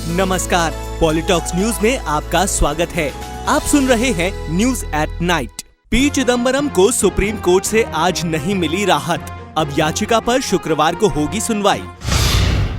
नमस्कार, पॉलिटॉक्स न्यूज में आपका स्वागत है। आप सुन रहे हैं news at night. P Chidambaram को सुप्रीम कोर्ट से आज नहीं मिली राहत। अब याचिका पर शुक्रवार को होगी सुनवाई।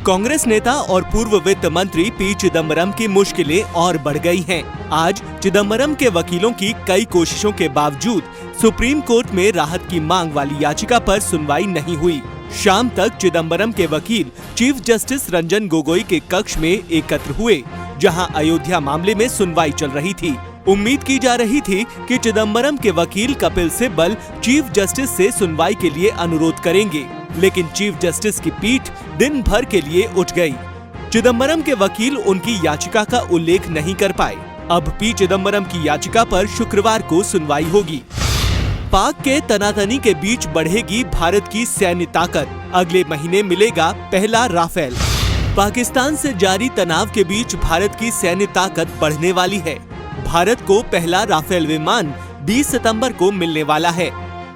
कांग्रेस नेता और पूर्व वित्त मंत्री पी चिदम्बरम की मुश्किलें और बढ़ गई हैं। आज चिदम्बरम के वकीलों की कई कोशिशों के बावजूद सुप्रीम कोर्ट में राहत की मांग वाली याचिका पर सुनवाई नहीं हुई। शाम तक चिदम्बरम के वकील चीफ जस्टिस रंजन गोगोई के कक्ष में एकत्र हुए, जहां अयोध्या मामले में सुनवाई चल रही थी। उम्मीद की जा रही थी कि चिदम्बरम के वकील कपिल सिब्बल चीफ जस्टिस से सुनवाई के लिए अनुरोध करेंगे, लेकिन चीफ जस्टिस की पीठ दिन भर के लिए उठ गई। चिदम्बरम के वकील उनकी याचिका का उल्लेख नहीं कर पाए। अब पी चिदम्बरम की याचिका पर शुक्रवार को सुनवाई होगी। पाक के तनातनी के बीच बढ़ेगी भारत की सैन्य ताकत। अगले महीने मिलेगा पहला राफेल। पाकिस्तान से जारी तनाव के बीच भारत की सैन्य ताकत बढ़ने वाली है। भारत को पहला राफेल विमान 20 सितंबर को मिलने वाला है।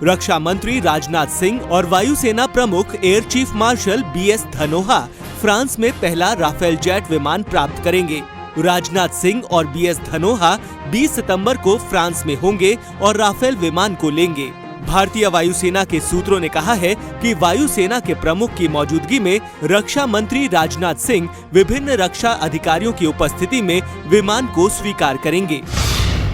रक्षा मंत्री राजनाथ सिंह और वायुसेना प्रमुख air chief marshal BS Dhanoa France में पहला राफेल जेट विमान प्राप्त करेंगे। राजनाथ सिंह और BS धनोआ 20 सितंबर को फ्रांस में होंगे और राफेल विमान को लेंगे। भारतीय वायुसेना के सूत्रों ने कहा है कि वायुसेना के प्रमुख की मौजूदगी में रक्षा मंत्री राजनाथ सिंह विभिन्न रक्षा अधिकारियों की उपस्थिति में विमान को स्वीकार करेंगे।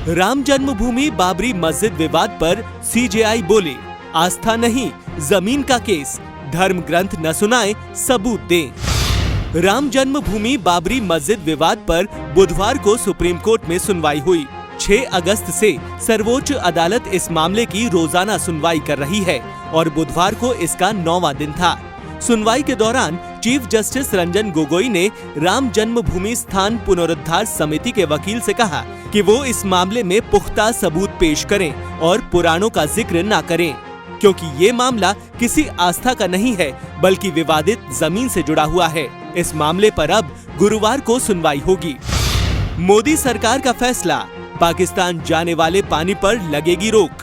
राम जन्मभूमि बाबरी मस्जिद विवाद पर CJI बोले, आस्था नहीं, जमीन का केस, धर्म ग्रंथ न सुनाए, सबूत दें। राम जन्मभूमि बाबरी मस्जिद विवाद पर बुधवार को सुप्रीम कोर्ट में सुनवाई हुई। 6 अगस्त से सर्वोच्च अदालत इस मामले की रोजाना सुनवाई कर रही है और बुधवार को इसका 9वां दिन था। सुनवाई के दौरान चीफ जस्टिस रंजन गोगोई ने राम जन्मभूमि स्थान पुनरुद्धार समिति के वकील से कहा कि वो इस मामले में पुख्ता सबूत पेश करें और पुराणों का जिक्र न करें, क्योंकि ये मामला किसी आस्था का नहीं है बल्कि विवादित जमीन से जुड़ा हुआ है। इस मामले पर अब गुरुवार को सुनवाई होगी। मोदी सरकार का फैसला, पाकिस्तान जाने वाले पानी पर लगेगी रोक।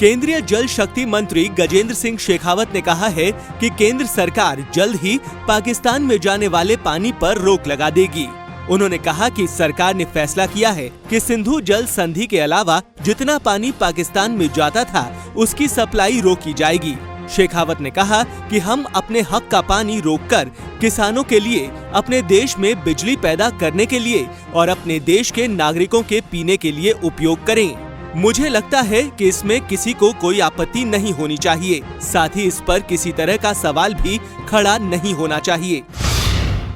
केंद्रीय जल शक्ति मंत्री गजेंद्र सिंह शेखावत ने कहा है कि केंद्र सरकार जल्द ही पाकिस्तान में जाने वाले पानी पर रोक लगा देगी। उन्होंने कहा कि सरकार ने फैसला किया है कि सिंधु जल संधि के अलावा जितना पानी पाकिस्तान में जाता था उसकी सप्लाई रोकी जाएगी। शेखावत ने कहा कि हम अपने हक का पानी रोककर किसानों के लिए, अपने देश में बिजली पैदा करने के लिए और अपने देश के नागरिकों के पीने के लिए उपयोग करें। मुझे लगता है कि इसमें किसी को कोई आपत्ति नहीं होनी चाहिए। साथ ही इस पर किसी तरह का सवाल भी खड़ा नहीं होना चाहिए।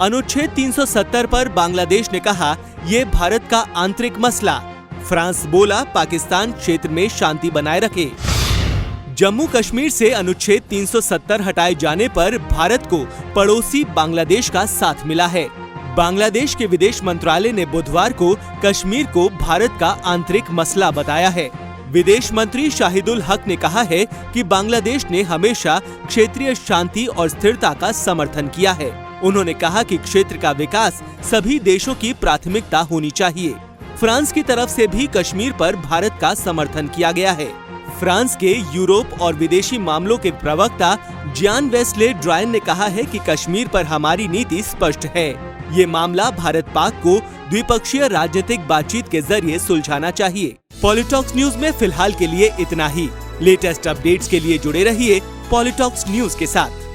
अनुच्छेद 370 पर बांग्लादेश ने कहा, ये भारत का आंतरिक मसला। फ्रांस बोला, पाकिस्तान क्षेत्र में शांति बनाए रखे। जम्मू कश्मीर से अनुच्छेद 370 हटाए जाने पर भारत को पड़ोसी बांग्लादेश का साथ मिला है। बांग्लादेश के विदेश मंत्रालय ने बुधवार को कश्मीर को भारत का आंतरिक मसला बताया है। विदेश मंत्री शाहिदुल हक ने कहा है कि बांग्लादेश ने हमेशा क्षेत्रीय शांति और स्थिरता का समर्थन किया है। उन्होंने कहा कि क्षेत्र का विकास सभी देशों की प्राथमिकता होनी चाहिए। फ्रांस की तरफ से भी कश्मीर पर भारत का समर्थन किया गया है। फ्रांस के यूरोप और विदेशी मामलों के प्रवक्ता जियान वेस ले ड्रायन ने कहा है कि कश्मीर पर हमारी नीति स्पष्ट है। ये मामला भारत पाक को द्विपक्षीय राजनीतिक बातचीत के जरिए सुलझाना चाहिए। पॉलिटॉक्स न्यूज में फिलहाल के लिए इतना ही। लेटेस्ट अपडेट्स के लिए जुड़े रहिए पॉलिटॉक्स न्यूज के साथ।